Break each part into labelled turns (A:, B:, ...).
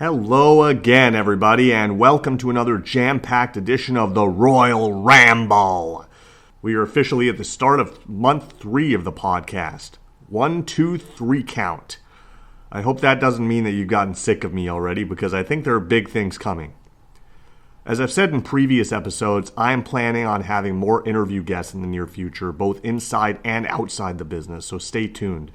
A: Hello again, everybody, and welcome to another jam-packed edition of the Royal Ramble. We are officially at the start of month 3 of the podcast. 1, 2, 3 count. I hope that doesn't mean that you've gotten sick of me already, because I think there are big things coming. As I've said in previous episodes, I am planning on having more interview guests in the near future, both inside and outside the business, so stay tuned.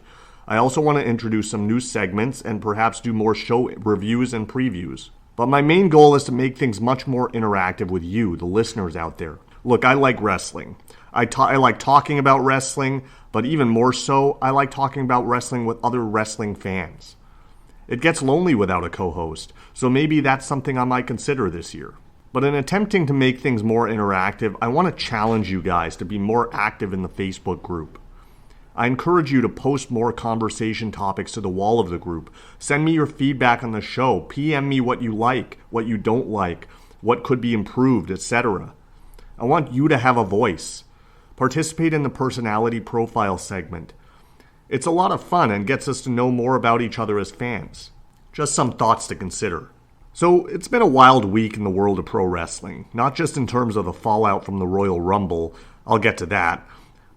A: I also want to introduce some new segments and perhaps do more show reviews and previews. But my main goal is to make things much more interactive with you, the listeners out there. Look, I like wrestling. I like talking about wrestling, but even more so, I like talking about wrestling with other wrestling fans. It gets lonely without a co-host, so maybe that's something I might consider this year. But in attempting to make things more interactive, I want to challenge you guys to be more active in the Facebook group. I encourage you to post more conversation topics to the wall of the group. Send me your feedback on the show. PM me what you like, what you don't like, what could be improved, etc. I want you to have a voice. Participate in the personality profile segment. It's a lot of fun and gets us to know more about each other as fans. Just some thoughts to consider. So, it's been a wild week in the world of pro wrestling, not just in terms of the fallout from the Royal Rumble, I'll get to that,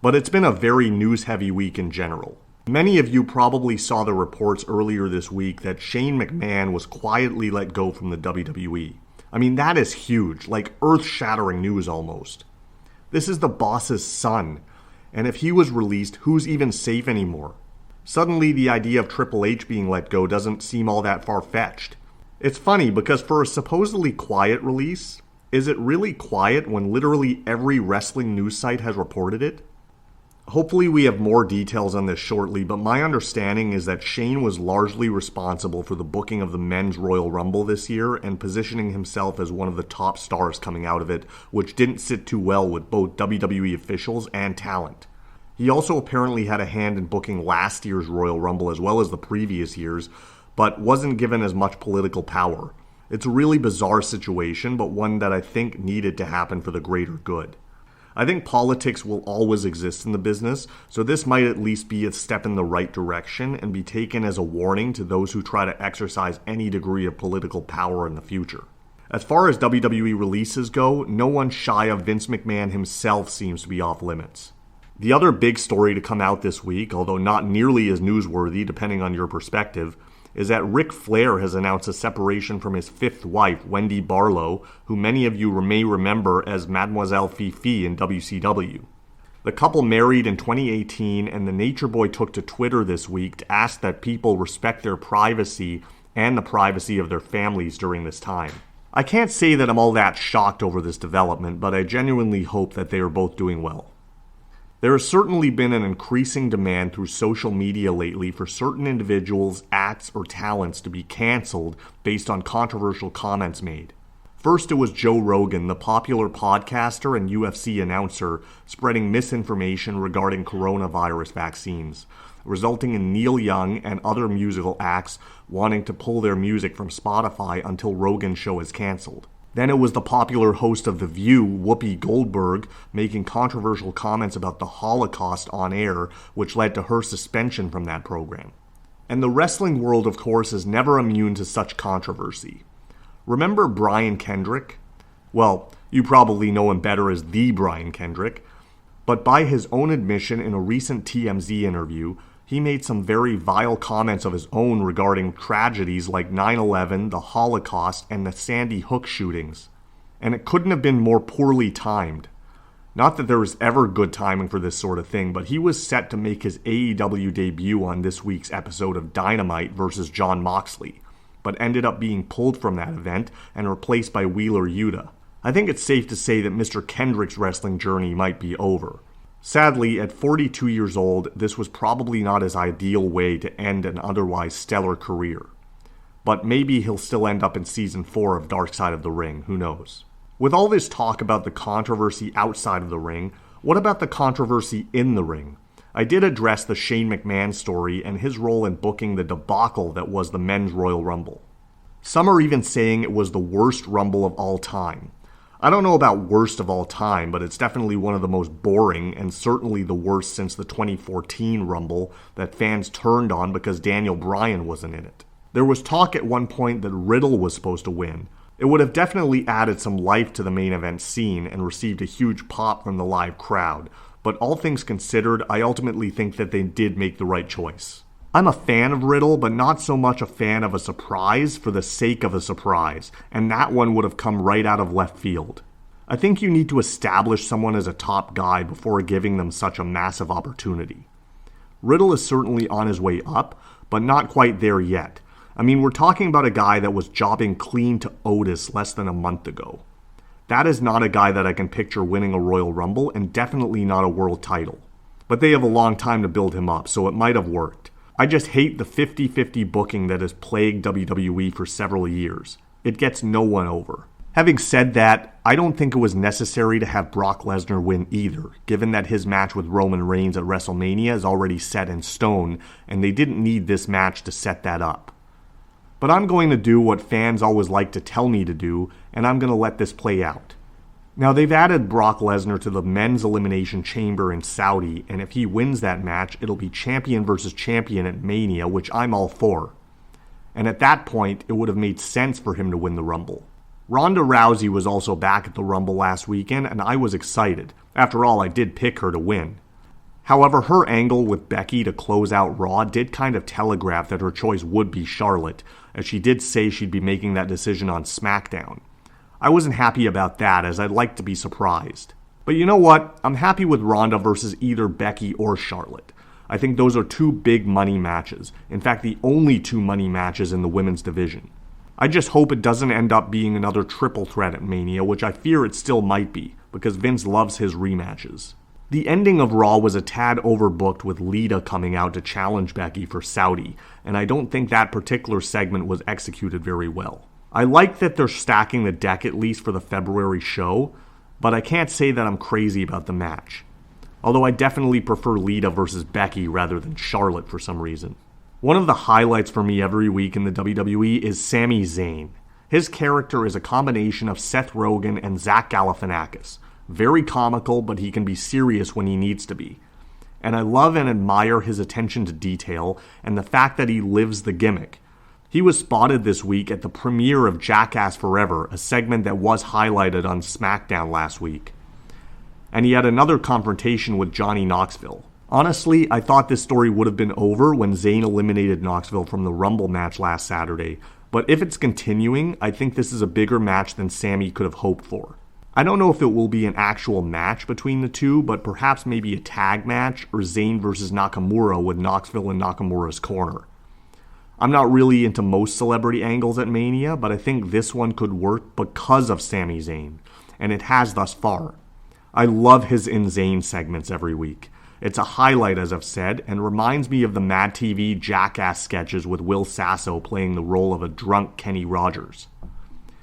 A: but it's been a very news-heavy week in general. Many of you probably saw the reports earlier this week that Shane McMahon was quietly let go from the WWE. I mean, that is huge, like earth-shattering news almost. This is the boss's son, and if he was released, who's even safe anymore? Suddenly, the idea of Triple H being let go doesn't seem all that far-fetched. It's funny because for a supposedly quiet release, is it really quiet when literally every wrestling news site has reported it? Hopefully we have more details on this shortly, but my understanding is that Shane was largely responsible for the booking of the men's Royal Rumble this year and positioning himself as one of the top stars coming out of it, which didn't sit too well with both WWE officials and talent. He also apparently had a hand in booking last year's Royal Rumble as well as the previous years, but wasn't given as much political power. It's a really bizarre situation, but one that I think needed to happen for the greater good. I think politics will always exist in the business, so this might at least be a step in the right direction and be taken as a warning to those who try to exercise any degree of political power in the future. As far as WWE releases go, no one shy of Vince McMahon himself seems to be off limits. The other big story to come out this week, although not nearly as newsworthy depending on your perspective, is that Ric Flair has announced a separation from his 5th wife, Wendy Barlow, who many of you may remember as Mademoiselle Fifi in WCW. The couple married in 2018, and the Nature Boy took to Twitter this week to ask that people respect their privacy and the privacy of their families during this time. I can't say that I'm all that shocked over this development, but I genuinely hope that they are both doing well. There has certainly been an increasing demand through social media lately for certain individuals, acts, or talents to be canceled based on controversial comments made. First, it was Joe Rogan, the popular podcaster and UFC announcer, spreading misinformation regarding coronavirus vaccines, resulting in Neil Young and other musical acts wanting to pull their music from Spotify until Rogan's show is canceled. Then it was the popular host of The View, Whoopi Goldberg, making controversial comments about the Holocaust on air, which led to her suspension from that program. And the wrestling world, of course, is never immune to such controversy. Remember Brian Kendrick? Well, you probably know him better as the Brian Kendrick, but by his own admission in a recent TMZ interview, he made some very vile comments of his own regarding tragedies like 9/11, the Holocaust, and the Sandy Hook shootings. And it couldn't have been more poorly timed. Not that there was ever good timing for this sort of thing, but he was set to make his AEW debut on this week's episode of Dynamite versus Jon Moxley, but ended up being pulled from that event and replaced by Wheeler Yuta. I think it's safe to say that Mr. Kendrick's wrestling journey might be over. Sadly, at 42 years old, this was probably not his ideal way to end an otherwise stellar career. But maybe he'll still end up in Season 4 of Dark Side of the Ring, who knows. With all this talk about the controversy outside of the ring, what about the controversy in the ring? I did address the Shane McMahon story and his role in booking the debacle that was the men's Royal Rumble. Some are even saying it was the worst Rumble of all time. I don't know about worst of all time, but it's definitely one of the most boring and certainly the worst since the 2014 Rumble that fans turned on because Daniel Bryan wasn't in it. There was talk at one point that Riddle was supposed to win. It would have definitely added some life to the main event scene and received a huge pop from the live crowd, but all things considered, I ultimately think that they did make the right choice. I'm a fan of Riddle, but not so much a fan of a surprise for the sake of a surprise, and that one would have come right out of left field. I think you need to establish someone as a top guy before giving them such a massive opportunity. Riddle is certainly on his way up, but not quite there yet. I mean, we're talking about a guy that was jobbing clean to Otis less than a month ago. That is not a guy that I can picture winning a Royal Rumble, and definitely not a world title. But they have a long time to build him up, so it might have worked. I just hate the 50-50 booking that has plagued WWE for several years. It gets no one over. Having said that, I don't think it was necessary to have Brock Lesnar win either, given that his match with Roman Reigns at WrestleMania is already set in stone, and they didn't need this match to set that up. But I'm going to do what fans always like to tell me to do, and I'm going to let this play out. Now, they've added Brock Lesnar to the men's elimination chamber in Saudi, and if he wins that match, it'll be champion versus champion at Mania, which I'm all for. And at that point, it would have made sense for him to win the Rumble. Ronda Rousey was also back at the Rumble last weekend, and I was excited. After all, I did pick her to win. However, her angle with Becky to close out Raw did kind of telegraph that her choice would be Charlotte, as she did say she'd be making that decision on SmackDown. I wasn't happy about that, as I'd like to be surprised. But you know what? I'm happy with Ronda versus either Becky or Charlotte. I think those are two big money matches. In fact, the only two money matches in the women's division. I just hope it doesn't end up being another triple threat at Mania, which I fear it still might be, because Vince loves his rematches. The ending of Raw was a tad overbooked with Lita coming out to challenge Becky for Saudi, and I don't think that particular segment was executed very well. I like that they're stacking the deck at least for the February show, but I can't say that I'm crazy about the match. Although I definitely prefer Lita versus Becky rather than Charlotte for some reason. One of the highlights for me every week in the WWE is Sami Zayn. His character is a combination of Seth Rogen and Zach Galifianakis. Very comical, but he can be serious when he needs to be. And I love and admire his attention to detail and the fact that he lives the gimmick. He was spotted this week at the premiere of Jackass Forever, a segment that was highlighted on SmackDown last week. And he had another confrontation with Johnny Knoxville. Honestly, I thought this story would have been over when Zayn eliminated Knoxville from the Rumble match last Saturday, but if it's continuing, I think this is a bigger match than Sami could have hoped for. I don't know if it will be an actual match between the two, but perhaps maybe a tag match or Zayn versus Nakamura with Knoxville in Nakamura's corner. I'm not really into most celebrity angles at Mania, but I think this one could work because of Sami Zayn, and it has thus far. I love his In Zayn segments every week. It's a highlight, as I've said, and reminds me of the Mad TV Jackass sketches with Will Sasso playing the role of a drunk Kenny Rogers.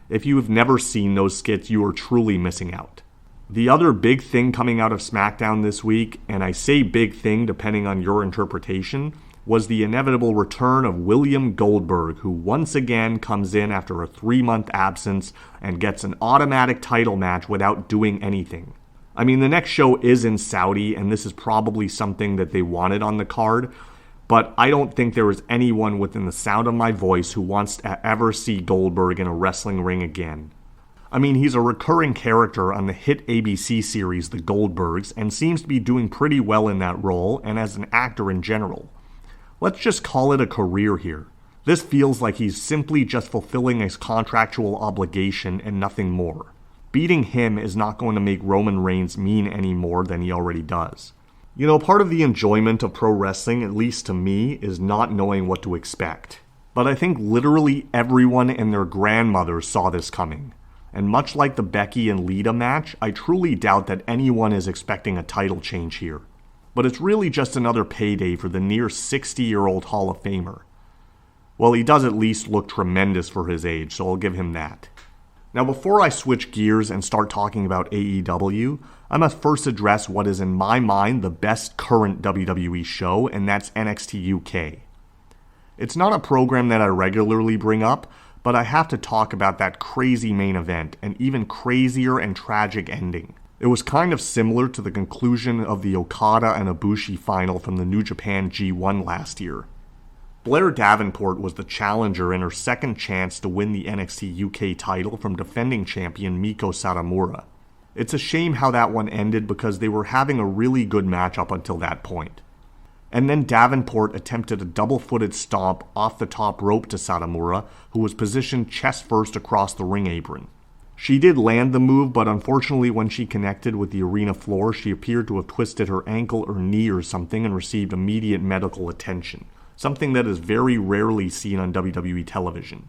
A: If you have never seen those skits, you are truly missing out. The other big thing coming out of SmackDown this week, and I say big thing depending on your interpretation, was the inevitable return of William Goldberg, who once again comes in after a 3-month absence and gets an automatic title match without doing anything. I mean, the next show is in Saudi, and this is probably something that they wanted on the card, but I don't think there is anyone within the sound of my voice who wants to ever see Goldberg in a wrestling ring again. I mean, he's a recurring character on the hit ABC series The Goldbergs and seems to be doing pretty well in that role and as an actor in general. Let's just call it a career here. This feels like he's simply just fulfilling his contractual obligation and nothing more. Beating him is not going to make Roman Reigns mean any more than he already does. You know, part of the enjoyment of pro wrestling, at least to me, is not knowing what to expect. But I think literally everyone and their grandmothers saw this coming. And much like the Becky and Lita match, I truly doubt that anyone is expecting a title change here. But it's really just another payday for the near 60-year-old Hall of Famer. Well, he does at least look tremendous for his age, so I'll give him that. Now, before I switch gears and start talking about AEW, I must first address what is in my mind the best current WWE show, and that's NXT UK. It's not a program that I regularly bring up, but I have to talk about that crazy main event, and even crazier and tragic ending. It was kind of similar to the conclusion of the Okada and Ibushi final from the New Japan G1 last year. Blair Davenport was the challenger in her second chance to win the NXT UK title from defending champion Miko Satomura. It's a shame how that one ended because they were having a really good match up until that point. And then Davenport attempted a double-footed stomp off the top rope to Satomura, who was positioned chest first across the ring apron. She did land the move, but unfortunately when she connected with the arena floor, she appeared to have twisted her ankle or knee or something and received immediate medical attention, something that is very rarely seen on WWE television.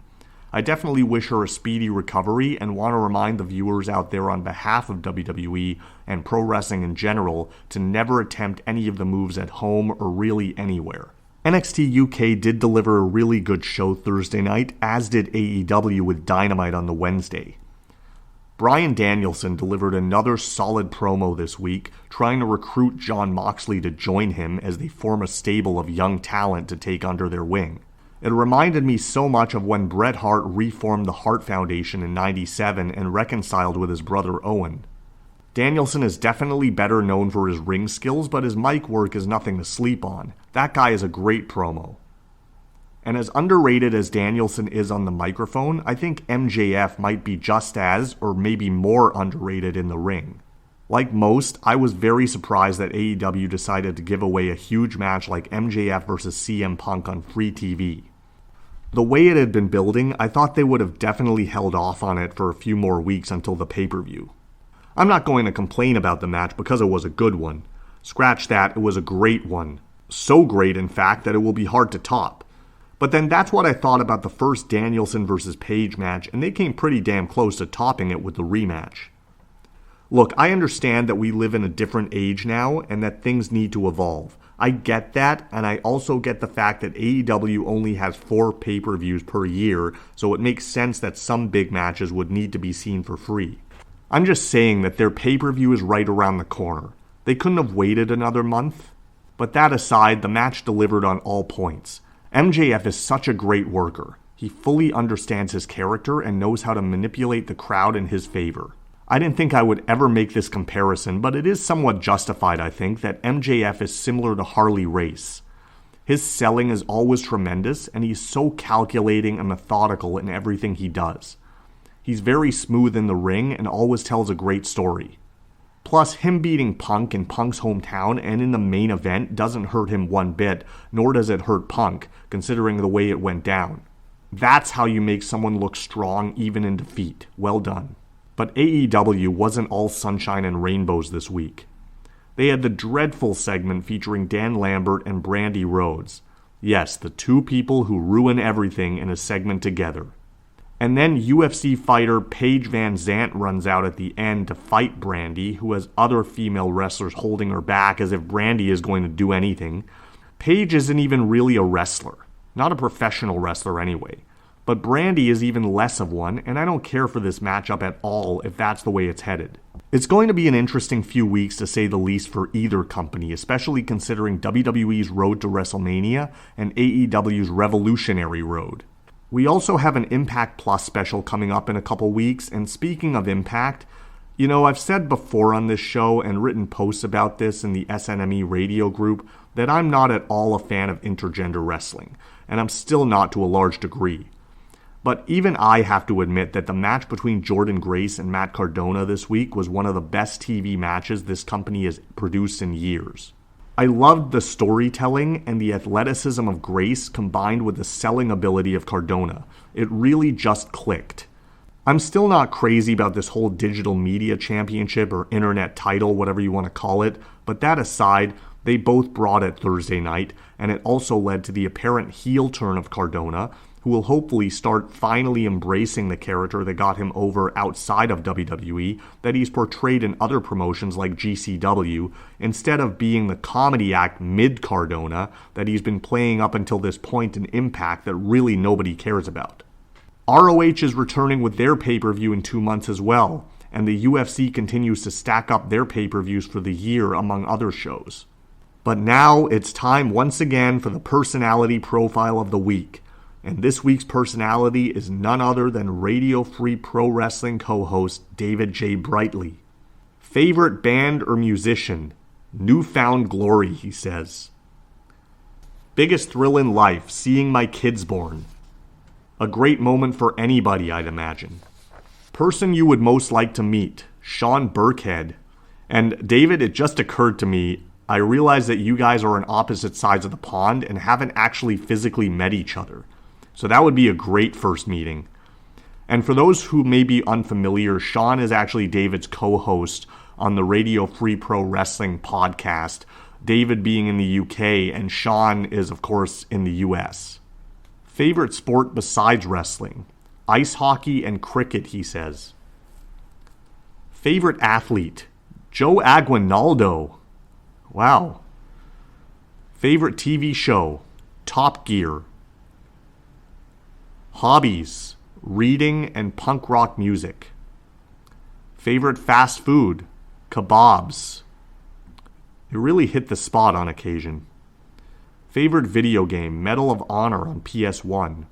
A: I definitely wish her a speedy recovery and want to remind the viewers out there on behalf of WWE and pro wrestling in general to never attempt any of the moves at home or really anywhere. NXT UK did deliver a really good show Thursday night, as did AEW with Dynamite on the Wednesday. Bryan Danielson delivered another solid promo this week, trying to recruit Jon Moxley to join him as they form a stable of young talent to take under their wing. It reminded me so much of when Bret Hart reformed the Hart Foundation in '97 and reconciled with his brother Owen. Danielson is definitely better known for his ring skills, but his mic work is nothing to sleep on. That guy is a great promo. And as underrated as Danielson is on the microphone, I think MJF might be just as, or maybe more underrated in the ring. Like most, I was very surprised that AEW decided to give away a huge match like MJF vs. CM Punk on free TV. The way it had been building, I thought they would have definitely held off on it for a few more weeks until the pay-per-view. I'm not going to complain about the match because it was a good one. Scratch that, it was a great one. So great, in fact, that it will be hard to top. But then that's what I thought about the first Danielson vs. Page match, and they came pretty damn close to topping it with the rematch. Look, I understand that we live in a different age now, and that things need to evolve. I get that, and I also get the fact that AEW only has 4 pay-per-views per year, so it makes sense that some big matches would need to be seen for free. I'm just saying that their pay-per-view is right around the corner. They couldn't have waited another month. But that aside, the match delivered on all points. MJF is such a great worker. He fully understands his character and knows how to manipulate the crowd in his favor. I didn't think I would ever make this comparison, but it is somewhat justified, I think, that MJF is similar to Harley Race. His selling is always tremendous, and he's so calculating and methodical in everything he does. He's very smooth in the ring and always tells a great story. Plus, him beating Punk in Punk's hometown and in the main event doesn't hurt him one bit, nor does it hurt Punk, considering the way it went down. That's how you make someone look strong even in defeat. Well done. But AEW wasn't all sunshine and rainbows this week. They had the dreadful segment featuring Dan Lambert and Brandi Rhodes. Yes, the two people who ruin everything in a segment together. And then UFC fighter Paige Van Zant runs out at the end to fight Brandi, who has other female wrestlers holding her back as if Brandi is going to do anything. Paige isn't even really a wrestler. Not a professional wrestler anyway. But Brandi is even less of one, and I don't care for this matchup at all if that's the way it's headed. It's going to be an interesting few weeks to say the least for either company, especially considering WWE's road to WrestleMania and AEW's revolutionary road. We also have an Impact Plus special coming up in a couple weeks, and speaking of Impact, I've said before on this show and written posts about this in the SNME radio group that I'm not at all a fan of intergender wrestling, and I'm still not to a large degree. But even I have to admit that the match between Jordynne Grace and Matt Cardona this week was one of the best TV matches this company has produced in years. I loved the storytelling and the athleticism of Grace combined with the selling ability of Cardona. It really just clicked. I'm still not crazy about this whole digital media championship or internet title, whatever you want to call it, but that aside, they both brought it Thursday night, and it also led to the apparent heel turn of Cardona, who will hopefully start finally embracing the character that got him over outside of WWE that he's portrayed in other promotions like GCW, instead of being the comedy act mid-Cardona that he's been playing up until this point in Impact that really nobody cares about. ROH is returning with their pay-per-view in 2 months as well, and the UFC continues to stack up their pay-per-views for the year among other shows. But now it's time once again for the personality profile of the week. And this week's personality is none other than Radio Free Pro Wrestling co-host David J. Brightly. Favorite band or musician? Newfound Glory, he says. Biggest thrill in life, seeing my kids born. A great moment for anybody, I'd imagine. Person you would most like to meet, Sean Burkhead. And David, it just occurred to me, I realize that you guys are on opposite sides of the pond and haven't actually physically met each other. So that would be a great first meeting. And for those who may be unfamiliar, Sean is actually David's co-host on the Radio Free Pro Wrestling podcast, David being in the UK and Sean is, of course, in the US. Favorite sport besides wrestling? Ice hockey and cricket, he says. Favorite athlete? Joe Aguinaldo. Wow. Favorite TV show? Top Gear. Hobbies? Reading and punk rock music. Favorite fast food? Kebabs. It really hit the spot on occasion. Favorite video game? Medal of Honor on PS1.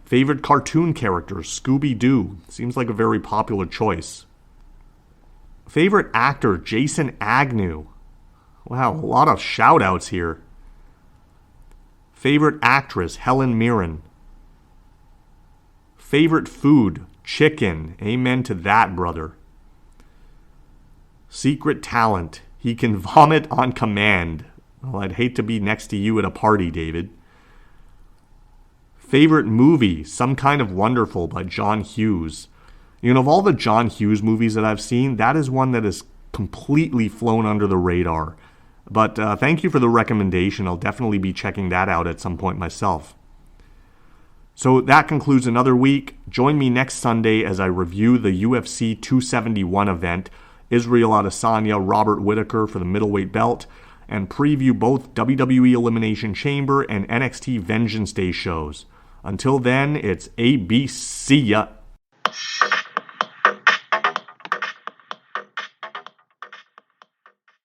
A: Favorite cartoon character? Scooby-Doo. Seems like a very popular choice. Favorite actor? Jason Agnew. Wow, a lot of shout-outs here. Favorite actress? Helen Mirren. Favorite food? Chicken. Amen to that, brother. Secret talent? He can vomit on command. Well, I'd hate to be next to you at a party, David. Favorite movie? Some Kind of Wonderful by John Hughes. You know, of all the John Hughes movies that I've seen, that is one that has completely flown under the radar. But thank you for the recommendation. I'll definitely be checking that out at some point myself. So that concludes another week. Join me next Sunday as I review the UFC 271 event, Israel Adesanya, Robert Whittaker for the middleweight belt, and preview both WWE Elimination Chamber and NXT Vengeance Day shows. Until then, it's ABC.